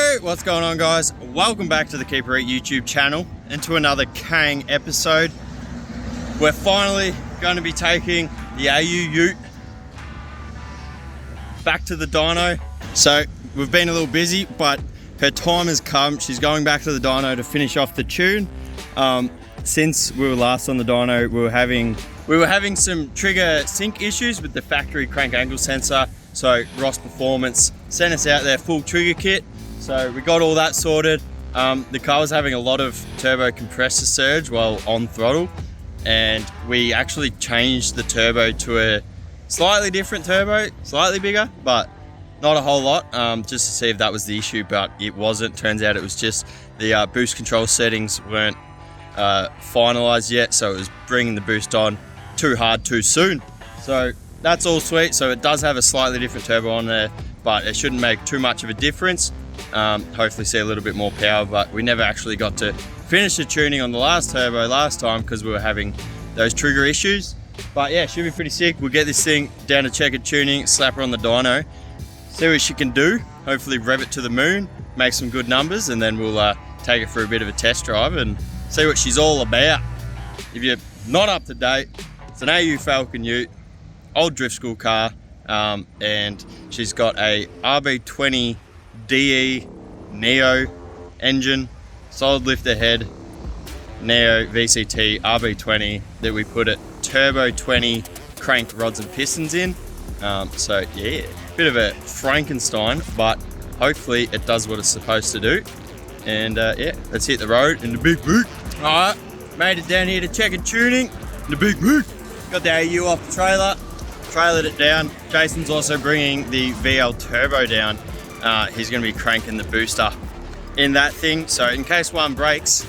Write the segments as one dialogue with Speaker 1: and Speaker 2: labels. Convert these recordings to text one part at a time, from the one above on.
Speaker 1: Yo, what's going on, guys? Welcome back to the Reet YouTube channel and to another Kang episode. We're finally going to be taking the AU Ute back to the dyno. So we've been a little busy, but her time has come. She's going back to the dyno to finish off the tune. Since we were last on the dyno, we were having some trigger sync issues with the factory crank angle sensor. So Ross Performance sent us out their full trigger kit. So we got all that sorted. The car was having a lot of turbo compressor surge while on throttle, and we actually changed the turbo to a slightly different turbo, slightly bigger, but not a whole lot, just to see if that was the issue, but it wasn't. Turns out it was just the boost control settings weren't finalized yet, so it was bringing the boost on too hard too soon. So that's all sweet. So it does have a slightly different turbo on there, but it shouldn't make too much of a difference. Hopefully see a little bit more power, but we never actually got to finish the tuning on the last turbo last time because we were having those trigger issues. But yeah, should be pretty sick. We'll get this thing down to checkered tuning, slap her on the dyno, see what she can do, hopefully rev it to the moon, make some good numbers, and then we'll take it for a bit of a test drive and see what she's all about. If you're not up to date, it's an AU Falcon Ute, old drift school car, and she's got a RB20 DE Neo engine, solid lifter head, Neo VCT RB20 that we put at turbo 20 crank rods and pistons in. So yeah, bit of a Frankenstein, but hopefully it does what it's supposed to do. And yeah, let's hit the road in the big boot. All right, made it down here to check and tuning in the big boot. Got the AU off the trailer, trailered it down. Jason's also bringing the VL turbo down. He's going to be cranking the booster in that thing, so in case one breaks,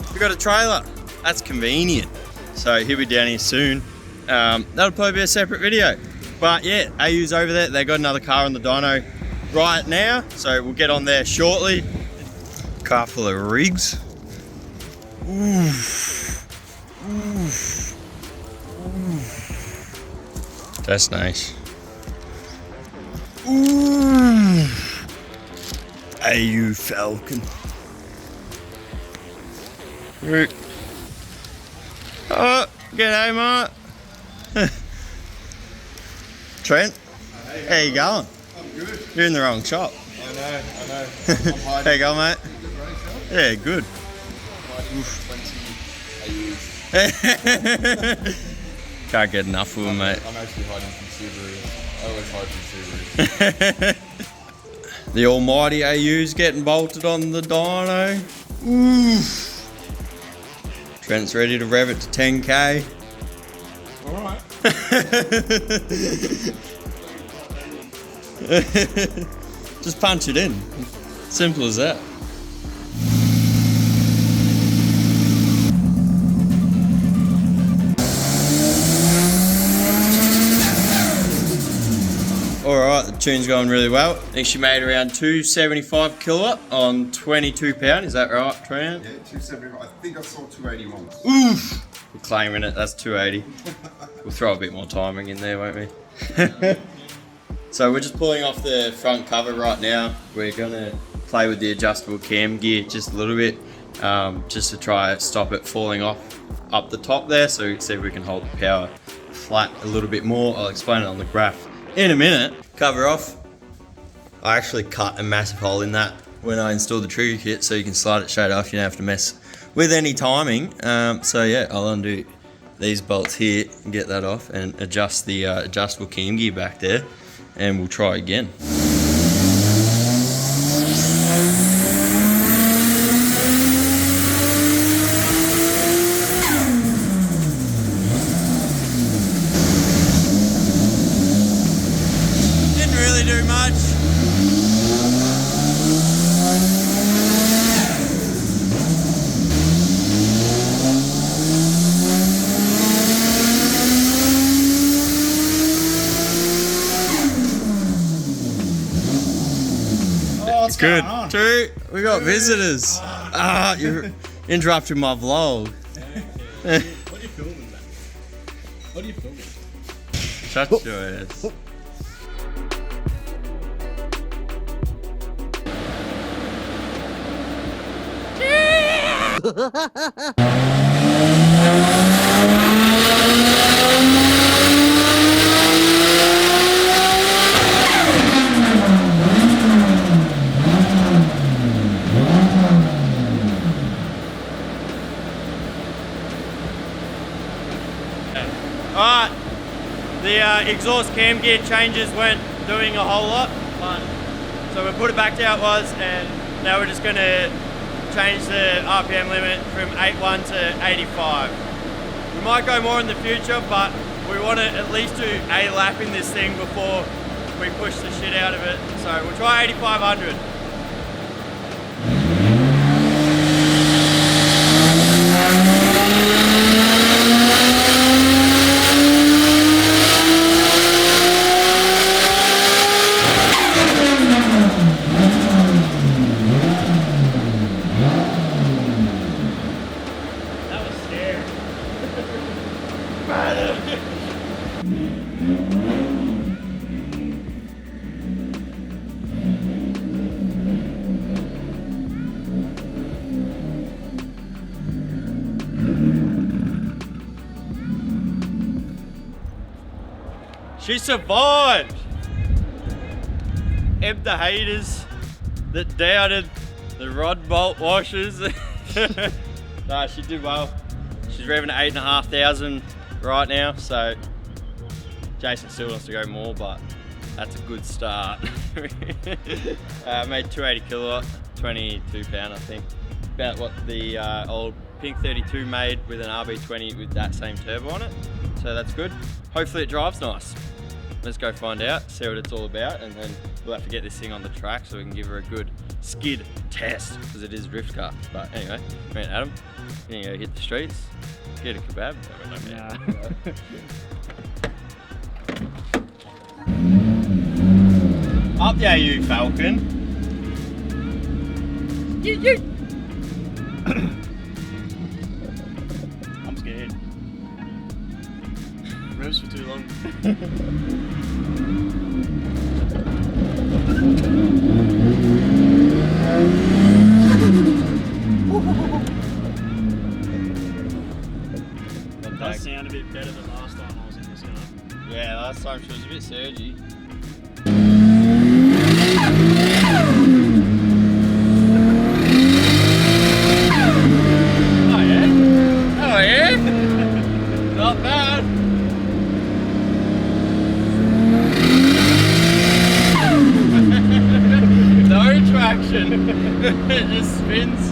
Speaker 1: we've got a trailer. That's convenient. So he'll be down here soon. That'll probably be a separate video. But yeah, AU's over there. They got another car on the dyno right now, so we'll get on there shortly. Car full of rigs. Oof. Oof. Oof. That's nice. Ooh. AU Falcon. Root. Oh, g'day, mate. Trent, how you going?
Speaker 2: I'm good.
Speaker 1: You're in the wrong shop.
Speaker 2: I know. I'm hiding.
Speaker 1: How you going, mate? Yeah, good. Can't get enough of them, mate.
Speaker 2: I'm actually hiding from Subaru. I always hide from Subaru.
Speaker 1: The almighty AU's getting bolted on the dyno. Oof. Trent's ready to rev it to 10k.
Speaker 2: Alright.
Speaker 1: Just punch it in. Simple as that. Alright, the tune's going really well. I think she made around 275 kilowatt on 22 pound. Is that right, Trent?
Speaker 2: Yeah, 275. I think I saw 280 once.
Speaker 1: Oof! We're claiming it, that's 280. We'll throw a bit more timing in there, won't we? So we're just pulling off the front cover right now. We're gonna play with the adjustable cam gear just a little bit, just to try and stop it falling off up the top there, so we can see if we can hold the power flat a little bit more. I'll explain it on the graph in a minute. Cover off. I actually cut a massive hole in that when I installed the trigger kit, so you can slide it straight off. You don't have to mess with any timing. So yeah, I'll undo these bolts here and get that off and adjust the adjustable cam gear back there, and we'll try again. Didn't really do much. Good. Two, we got visitors. You're interrupting my vlog.
Speaker 3: What are you filming, man? What are you filming?
Speaker 1: Shut your ass. Alright, the exhaust cam gear changes weren't doing a whole lot, but so we put it back to how it was, and now we're just going to change the RPM limit from 81 to 85. We might go more in the future, but we want to at least do a lap in this thing before we push the shit out of it. So we'll try 8500. She survived! Ebb the haters that doubted the rod bolt washers. Nah, she did well. She's revving at 8,500 right now, so Jason still wants to go more, but that's a good start. Made 280 kilowatt, 22 pound I think. About what the old Pink 32 made with an RB20 with that same turbo on it. So that's good. Hopefully it drives nice. Let's go find out, see what it's all about, and then we'll have to get this thing on the track so we can give her a good skid test, because it is drift car. But anyway, me and Adam, we're gonna go hit the streets, get a kebab. Up there, you Falcon.
Speaker 3: I'm scared. Revs for too long. That does sound a bit better than last time I was in this car.
Speaker 1: Yeah, last time she was a bit surgy. Oh yeah? Oh yeah? Not bad. No traction. It just spins.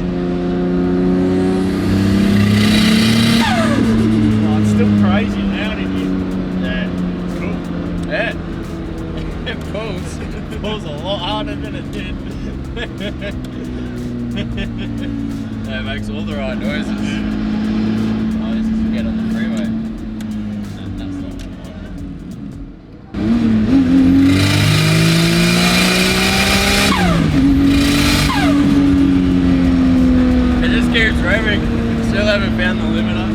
Speaker 3: Oh, it's still crazy loud in here.
Speaker 1: Yeah.
Speaker 3: It's cool.
Speaker 1: Yeah. It pulls. It pulls a lot harder than it did. Yeah, it makes all the right noises. Oh, this is to get on the freeway. No, that's not what I want. It just keeps revving. Still haven't found the limiter.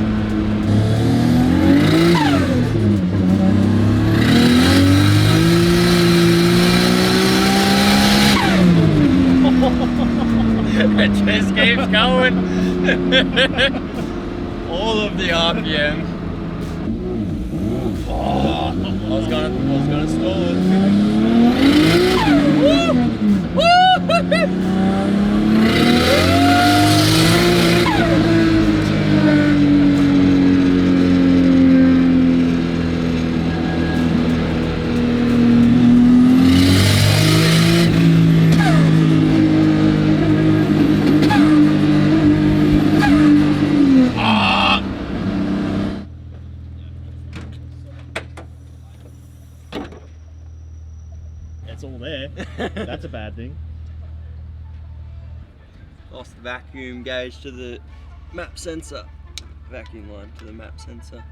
Speaker 1: It just keeps going. All of the RPM. Oh, I was gonna stall it. Woo! Woo!
Speaker 3: It's all there. That's a bad thing.
Speaker 1: Lost the vacuum gauge to the map sensor. Vacuum line to the map sensor.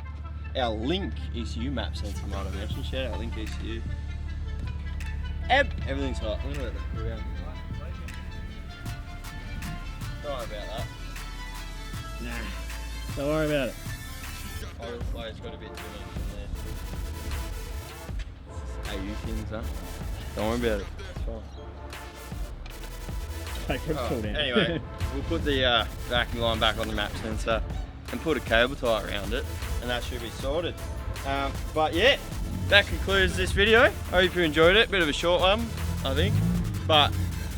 Speaker 1: Our Link ECU map sensor might have mentioned. Shout out Link ECU. Everything's hot. I'm gonna let that cool down. Don't worry about that.
Speaker 3: Nah. Don't worry about it.
Speaker 1: Oil flow's got a bit too much in there. AU things, huh? Don't worry about it. It's fine.
Speaker 3: Take it all down.
Speaker 1: Anyway, we'll put the vacuum line back on the map sensor and put a cable tie around it, and that should be sorted. But yeah, that concludes this video. I hope you enjoyed it. Bit of a short one, I think, but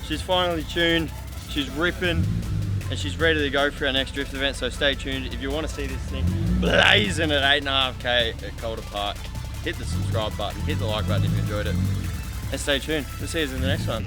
Speaker 1: she's finally tuned, she's ripping, and she's ready to go for our next drift event. So stay tuned if you want to see this thing blazing at 8.5k at Calder Park. Hit the subscribe button, hit the like button if you enjoyed it, and stay tuned. We'll see you in the next one.